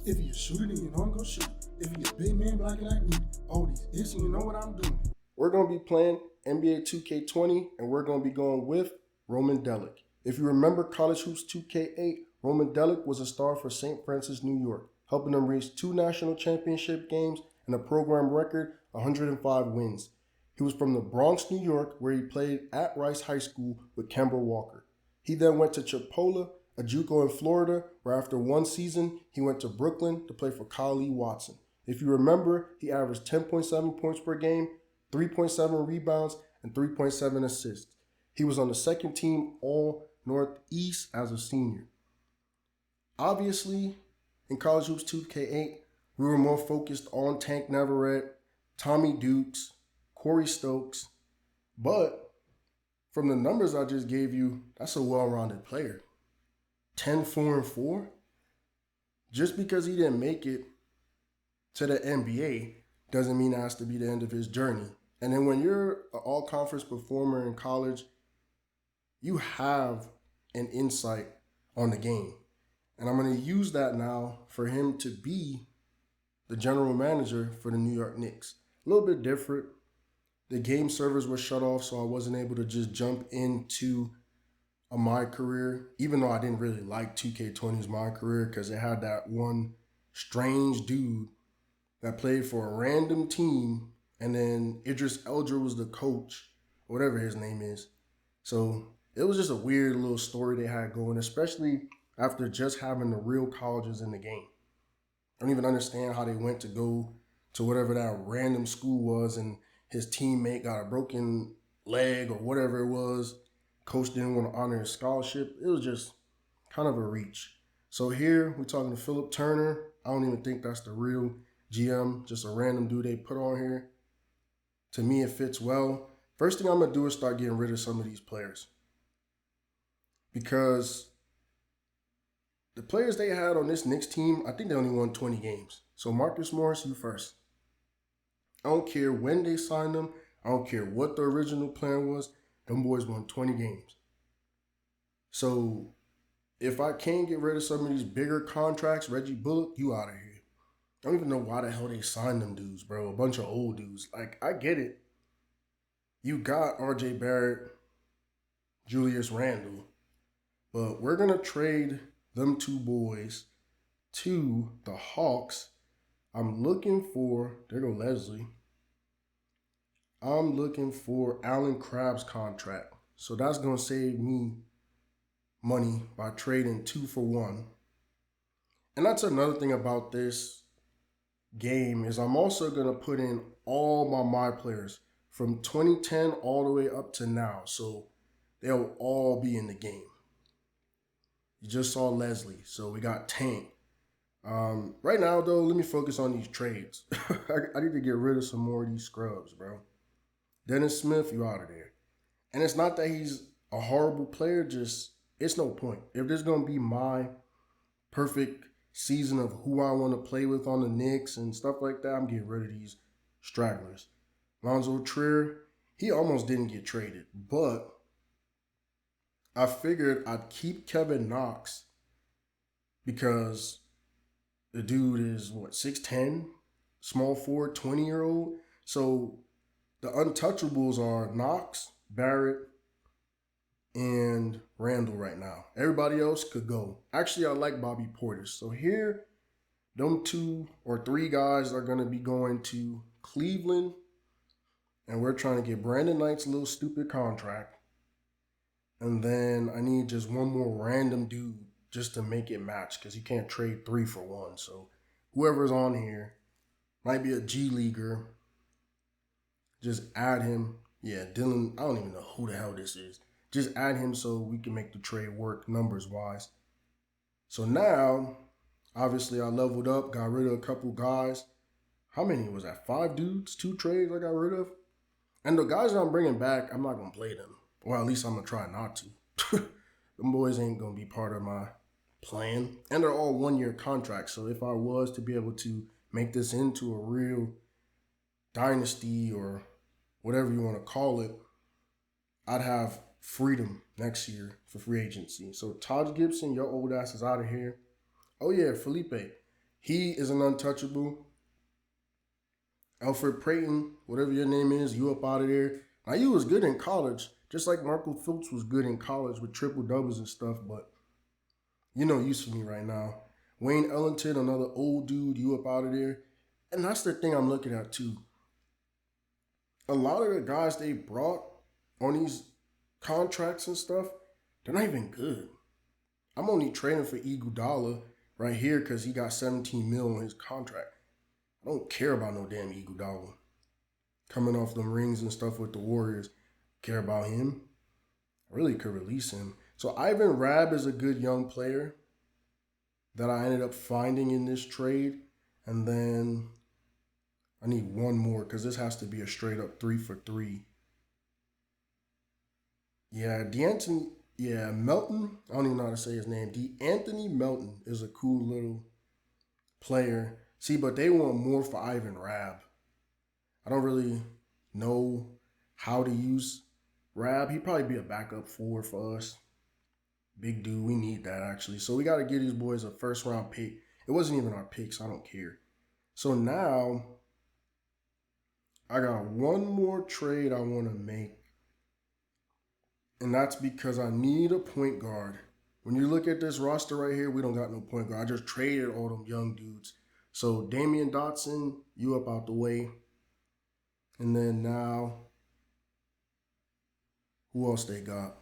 If you a shooter, then you know I'm gonna shoot. If you a big man blocking like Rudy, all these ifs, and you know what I'm doing. We're going to be playing NBA 2K20, and we're going to be going with Roman Delic. If you remember College Hoops 2K8, Roman Delic was a star for St. Francis, New York, helping them reach 2 national championship games and a program record 105 wins. He was from the Bronx, New York, where he played at Rice High School with Kemba Walker. He then went to Chipola, a JUCO in Florida, where after one season, he went to Brooklyn to play for Kyle Lee Watson. If you remember, he averaged 10.7 points per game, 3.7 rebounds, and 3.7 assists. He was on the second team All Northeast as a senior. Obviously, in College Hoops 2K8, we were more focused on Tank Navarrete, Tommy Dukes, Corey Stokes, but from the numbers I just gave you, that's a well-rounded player. 10, 4, and 4. Just because he didn't make it to the NBA doesn't mean that has to be the end of his journey. And then when you're an all-conference performer in college, you have an insight on the game. And I'm going to use that now for him to be the general manager for the New York Knicks. A little bit different. The game servers were shut off, so I wasn't able to just jump into my career, even though I didn't really like 2K20's my career because it had that one strange dude that played for a random team, and then Idris Elder was the coach, whatever his name is. So it was just a weird little story they had going, especially after just having the real colleges in the game. I don't even understand how they went to go to whatever that random school was and his teammate got a broken leg or whatever it was. Coach didn't want to honor his scholarship. It was just kind of a reach. So here we're talking to Philip Turner. I don't even think that's the real GM, just a random dude they put on here. To me, it fits well. First thing I'm going to do is start getting rid of some of these players. Because the players they had on this Knicks team, I think they only won 20 games. So Marcus Morris, you first. I don't care when they signed them. I don't care what the original plan was. Them boys won 20 games. So if I can't get rid of some of these bigger contracts, Reggie Bullock, you out of here. I don't even know why the hell they signed them dudes, bro. A bunch of old dudes. Like, I get it. You got RJ Barrett, Julius Randle. But we're going to trade them two boys to the Hawks. I'm looking for, there go Leslie. I'm looking for Alan Crabb's contract. So that's going to save me money by trading 2 for 1. And that's another thing about this game is I'm also going to put in all my players from 2010 all the way up to now. So they'll all be in the game. You just saw Leslie. So we got Tank. Right now, though, let me focus on these trades. I need to get rid of some more of these scrubs, bro. Dennis Smith, you out of there. And it's not that he's a horrible player, just it's no point. If there's going to be my perfect season of who I want to play with on the Knicks and stuff like that, I'm getting rid of these stragglers. Lonzo Trier, he almost didn't get traded, but I figured I'd keep Kevin Knox because the dude is, 6'10", small forward, 20-year-old. So the untouchables are Knox, Barrett, and Randall right now. Everybody else could go. Actually, I like Bobby Portis. So here, them 2 or 3 guys are going to be going to Cleveland. And we're trying to get Brandon Knight's little stupid contract. And then I need just one more random dude just to make it match because you can't trade 3 for 1. So whoever's on here might be a G Leaguer. Just add him. Yeah, Dylan, I don't even know who the hell this is. Just add him so we can make the trade work numbers-wise. So now, obviously, I leveled up, got rid of a couple guys. How many was that? 5 dudes? 2 trades I got rid of? And the guys that I'm bringing back, I'm not going to play them. Or at least I'm going to try not to. Them boys ain't going to be part of my plan. And they're all 1-year contracts. So if I was to be able to make this into a real dynasty or whatever you want to call it, I'd have freedom next year for free agency. So Todd Gibson, your old ass is out of here. Oh yeah, Felipe. He is an untouchable. Alfred Payton, whatever your name is, you up out of there. Now, you was good in college, just like Marco Fultz was good in college with triple doubles and stuff, but you no use for me right now. Wayne Ellington, another old dude, you up out of there. And that's the thing I'm looking at too. A lot of the guys they brought on these contracts and stuff, they're not even good. I'm only trading for Iguodala right here because he got 17 mil on his contract. I don't care about no damn Iguodala. Coming off them rings and stuff with the Warriors, care about him. I really could release him. So Ivan Rabb is a good young player that I ended up finding in this trade. And then I need one more because this has to be a straight up 3 for 3. Yeah, Melton. I don't even know how to say his name. D'Anthony Melton is a cool little player. See, but they want more for Ivan Rabb. I don't really know how to use Rabb. He'd probably be a backup forward for us. Big dude, we need that actually. So we got to give these boys a first round pick. It wasn't even our pick, so I don't care. So now I got one more trade I want to make. And that's because I need a point guard. When you look at this roster right here, we don't got no point guard. I just traded all them young dudes. So Damian Dotson, you up out the way. And then now, who else they got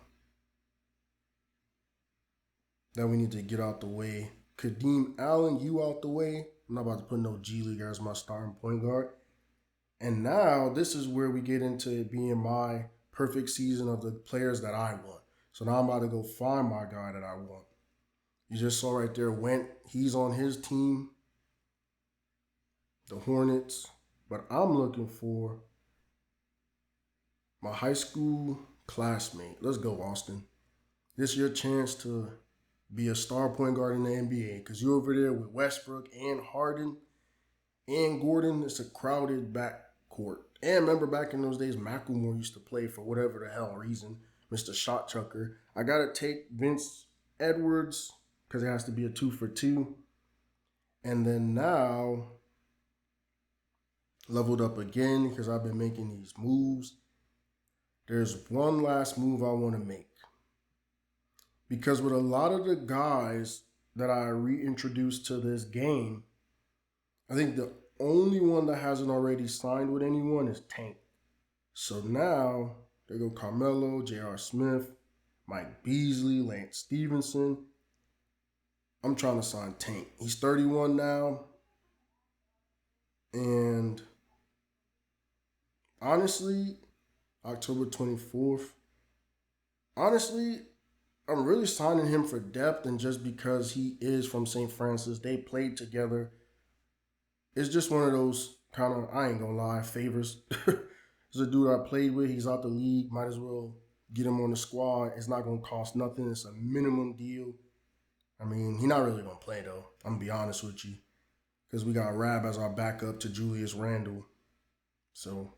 that we need to get out the way? Kadeem Allen, you out the way. I'm not about to put no G League as my starting point guard. And now this is where we get into being my perfect season of the players that I want. So now I'm about to go find my guy that I want. You just saw right there, he's on his team, the Hornets. But I'm looking for my high school classmate. Let's go, Austin. This is your chance to be a star point guard in the NBA because you're over there with Westbrook and Harden and Gordon. It's a crowded backcourt. And remember back in those days, Macklemore used to play for whatever the hell reason, Mr. Shot Chucker. I got to take Vince Edwards because it has to be a 2 for 2. And then now, leveled up again because I've been making these moves. There's one last move I want to make. Because with a lot of the guys that I reintroduced to this game, I think the only one that hasn't already signed with anyone is Tank. So now, there go Carmelo, J.R. Smith, Mike Beasley, Lance Stevenson. I'm trying to sign Tank. He's 31 now. And honestly, October 24th. Honestly, I'm really signing him for depth and just because he is from St. Francis. They played together. It's just one of those kind of, I ain't gonna lie, favors. There's a dude I played with. He's out the league. Might as well get him on the squad. It's not gonna cost nothing. It's a minimum deal. I mean, he's not really gonna play though. I'm gonna be honest with you. Because we got Rab as our backup to Julius Randle. So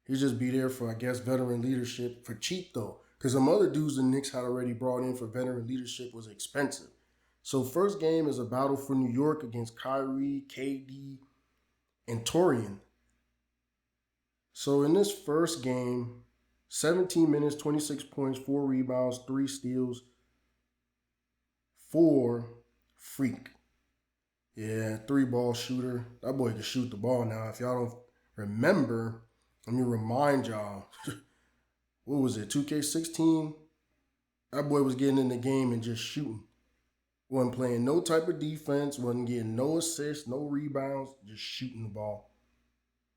he'll just be there for, I guess, veteran leadership for cheap though. Because some other dudes the Knicks had already brought in for veteran leadership was expensive. So first game is a battle for New York against Kyrie, KD, and Torian. So in this first game, 17 minutes, 26 points, 4 rebounds, 3 steals, 4 freak. Yeah, 3-ball shooter. That boy can shoot the ball now. If y'all don't remember, let me remind y'all. What was it, 2K16? That boy was getting in the game and just shooting. Wasn't playing no type of defense, wasn't getting no assists, no rebounds, just shooting the ball.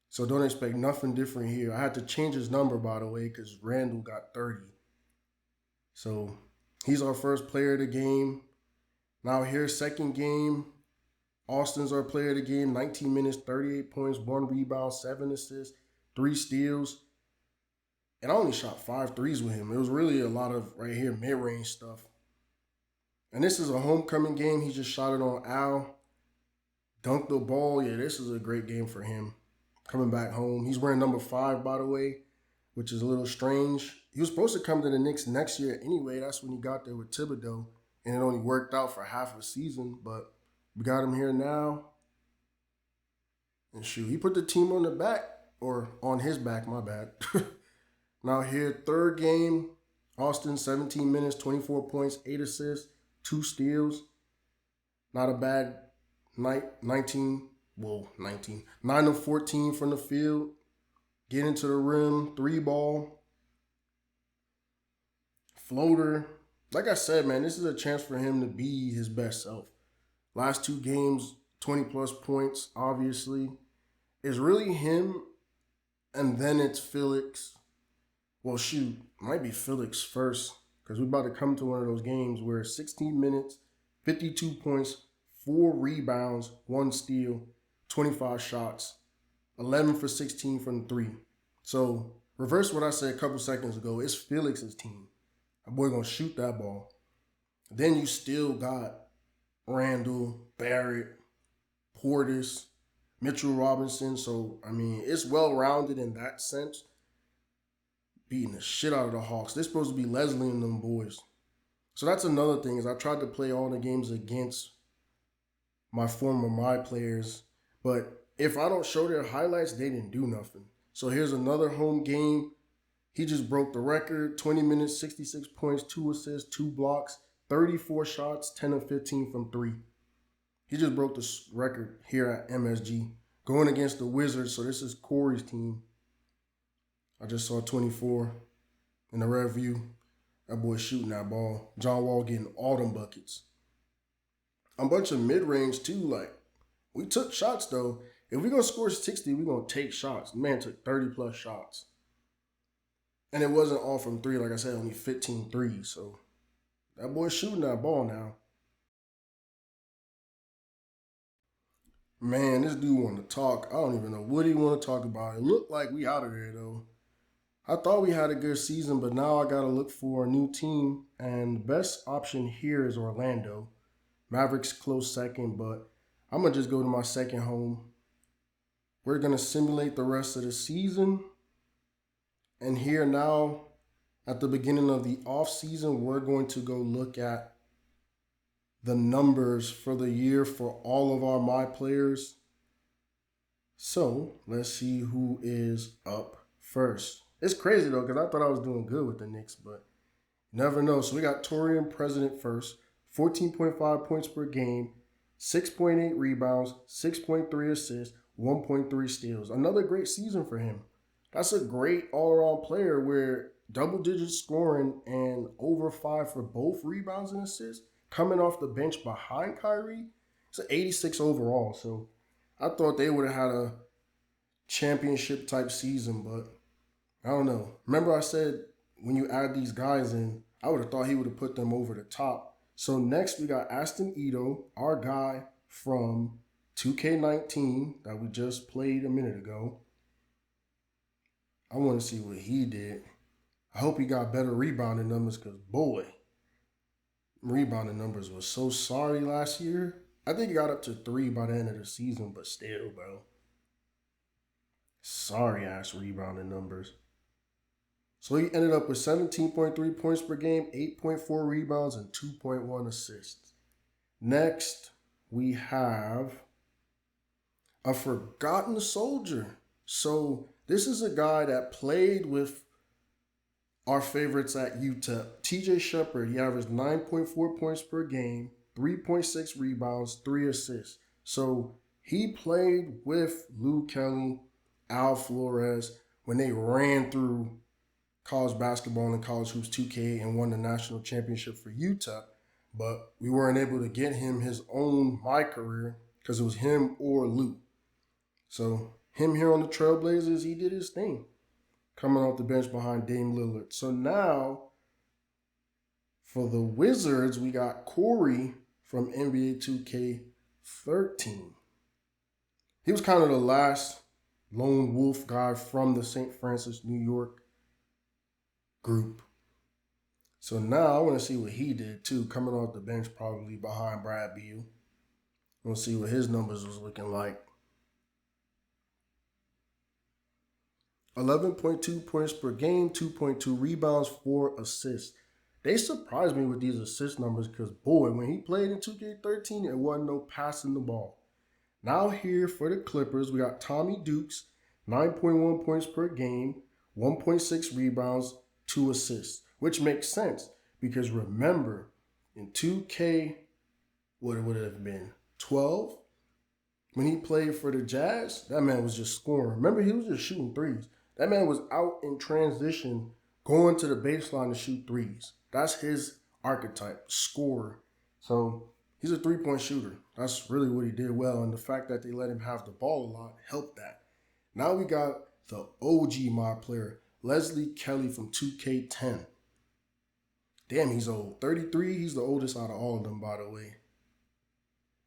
So don't expect nothing different here. I had to change his number, by the way, because Randall got 30. So he's our first player of the game. Now here's second game. Austin's our player of the game. 19 minutes, 38 points, 1 rebound, 7 assists, 3 steals. And I only shot 5 threes with him. It was really a lot of, right here, mid-range stuff. And this is a homecoming game. He just shot it on Al. Dunked the ball. Yeah, this is a great game for him. Coming back home. He's wearing number 5, by the way, which is a little strange. He was supposed to come to the Knicks next year anyway. That's when he got there with Thibodeau. And it only worked out for half a season. But we got him here now. And shoot, he put the team on the back, or on his back, my bad. Now here, third game, Austin, 17 minutes, 24 points, 8 assists, 2 steals. Not a bad night, 9 of 14 from the field. Get into the rim, 3 ball, floater. Like I said, man, this is a chance for him to be his best self. Last 2 games, 20 plus points, obviously. It's really him, and then it's Felix. Well, shoot, might be Felix first, because we're about to come to one of those games where 16 minutes, 52 points, 4 rebounds, 1 steal, 25 shots, 11 for 16 from 3. So, reverse what I said a couple seconds ago. It's Felix's team. That boy gonna shoot that ball. Then you still got Randall, Barrett, Portis, Mitchell Robinson. So, I mean, it's well-rounded in that sense. Beating the shit out of the Hawks. They're supposed to be Leslie and them boys. So that's another thing, is I tried to play all the games against my players. But if I don't show their highlights, they didn't do nothing. So here's another home game. He just broke the record. 20 minutes, 66 points, 2 assists, 2 blocks, 34 shots, 10 of 15 from 3. He just broke the record here at MSG. Going against the Wizards, so this is Corey's team. I just saw 24 in the rear view. That boy shooting that ball. John Wall getting all them buckets. A bunch of mid-range too. Like, we took shots though. If we're going to score 60, we're going to take shots. The man took 30 plus shots. And it wasn't all from 3. Like I said, only 15 threes. So that boy's shooting that ball now. Man, this dude want to talk. I don't even know what he want to talk about. It looked like we out of there though. I thought we had a good season, but now I got to look for a new team. And the best option here is Orlando. Mavericks close second, but I'm going to just go to my second home. We're going to simulate the rest of the season. And here now, at the beginning of the offseason, we're going to go look at the numbers for the year for all of our my players. So let's see who is up first. It's crazy though, because I thought I was doing good with the Knicks, but you never know. So we got Torian President first, 14.5 points per game, 6.8 rebounds, 6.3 assists, 1.3 steals. Another great season for him. That's a great all-around player where double-digit scoring and over 5 for both rebounds and assists, coming off the bench behind Kyrie. It's an 86 overall. So I thought they would have had a championship-type season, but I don't know. Remember I said when you add these guys in, I would have thought he would have put them over the top. So next we got Aston Ito, our guy from 2K19 that we just played a minute ago. I want to see what he did. I hope he got better rebounding numbers because, boy, rebounding numbers was so sorry last year. I think he got up to 3 by the end of the season, but still, bro. Sorry-ass rebounding numbers. So he ended up with 17.3 points per game, 8.4 rebounds, and 2.1 assists. Next, we have a forgotten soldier. So this is a guy that played with our favorites at UTEP. TJ Shepard, he averaged 9.4 points per game, 3.6 rebounds, 3 assists. So he played with Lou Kelly, Al Flores, when they ran through college basketball and college hoops 2K and won the national championship for UTEP. But we weren't able to get him his own my career because it was him or Lou. So him here on the Trailblazers, he did his thing, coming off the bench behind Dame Lillard. So now, for the Wizards, we got Corey from NBA 2K13. He was kind of the last lone wolf guy from the St. Francis, New York group. So now I want to see what he did too, coming off the bench probably behind Brad Beal. I want to see what his numbers was looking like. 11.2 points per game, 2.2 rebounds, 4 assists. They surprised me with these assist numbers because, boy, when he played in 2K13, it wasn't no passing the ball. Now here for the Clippers, we got Tommy Dukes, 9.1 points per game, 1.6 rebounds, 2 assists, which makes sense because remember, in 2K, what would it have been, 12? When he played for the Jazz, that man was just scoring. Remember, he was just shooting threes. That man was out in transition, going to the baseline to shoot threes. That's his archetype, scorer. So he's a three-point shooter. That's really what he did well. And the fact that they let him have the ball a lot helped that. Now we got the OG mod player, Leslie Kelly from 2K10. Damn, he's old. 33, he's the oldest out of all of them, by the way.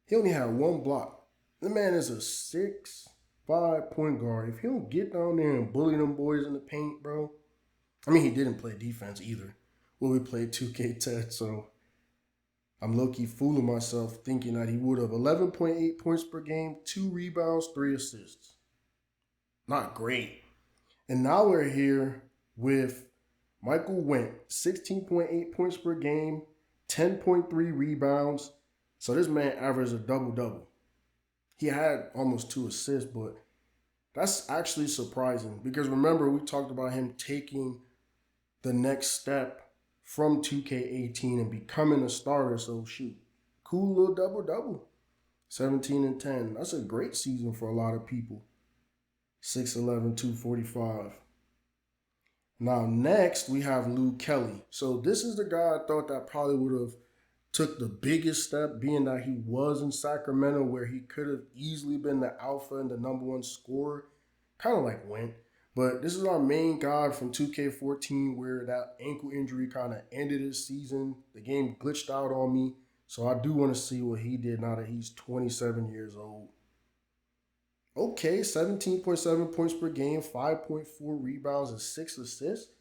He only had 1 block. The man is a 6'5" point guard. If he don't get down there and bully them boys in the paint, bro. I mean, he didn't play defense either. Well, we played 2K10, so I'm low-key fooling myself thinking that he would have 11.8 points per game, 2 rebounds, 3 assists. Not great. And now we're here with Michael Went, 16.8 points per game, 10.3 rebounds. So this man averaged a double-double. He had almost 2 assists, but that's actually surprising because remember, we talked about him taking the next step from 2K18 and becoming a starter. So shoot, cool little double-double. 17 and 10. That's a great season for a lot of people. 6'11", 245. Now next we have Lou Kelly. So this is the guy I thought that probably would have took the biggest step, being that he was in Sacramento where he could have easily been the alpha and the #1 scorer. Kind of like Went. But this is our main guy from 2K14 where that ankle injury kind of ended his season. The game glitched out on me. So I do want to see what he did now that he's 27 years old. Okay, 17.7 points per game, 5.4 rebounds, and 6 assists.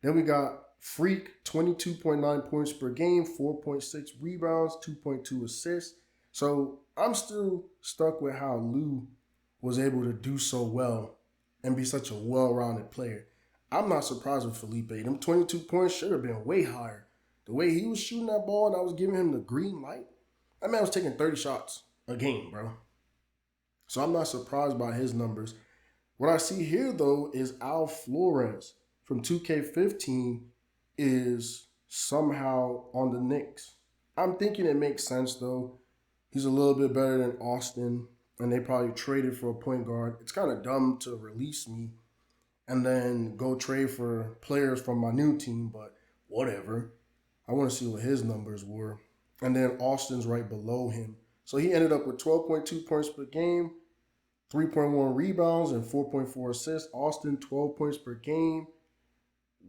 Then we got Freak, 22.9 points per game, 4.6 rebounds, 2.2 assists. So I'm still stuck with how Lou was able to do so well and be such a well-rounded player. I'm not surprised with Felipe. Them 22 points should have been way higher. The way he was shooting that ball and I was giving him the green light, that man was taking 30 shots a game, bro. So I'm not surprised by his numbers. What I see here, though, is Al Flores from 2K15 is somehow on the Knicks. I'm thinking it makes sense, though. He's a little bit better than Austin, and they probably traded for a point guard. It's kind of dumb to release me and then go trade for players from my new team, but whatever. I want to see what his numbers were. And then Austin's right below him. So he ended up with 12.2 points per game, 3.1 rebounds, and 4.4 assists. Austin, 12 points per game,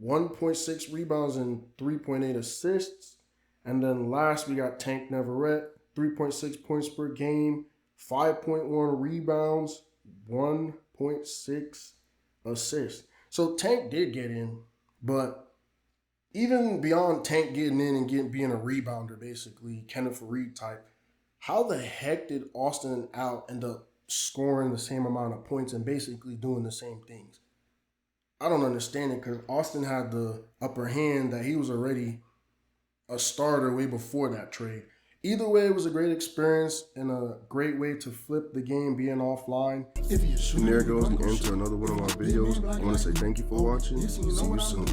1.6 rebounds, and 3.8 assists. And then last, we got Tank Neverett, 3.6 points per game, 5.1 rebounds, 1.6 assists. So Tank did get in, but even beyond Tank getting in and being a rebounder, basically, Kenneth Faried type, how the heck did Austin and Al end up scoring the same amount of points and basically doing the same things? I don't understand it because Austin had the upper hand that he was already a starter way before that trade. Either way, it was a great experience and a great way to flip the game being offline. And there goes the end to another one of my videos. I want to say thank you for watching. See you soon.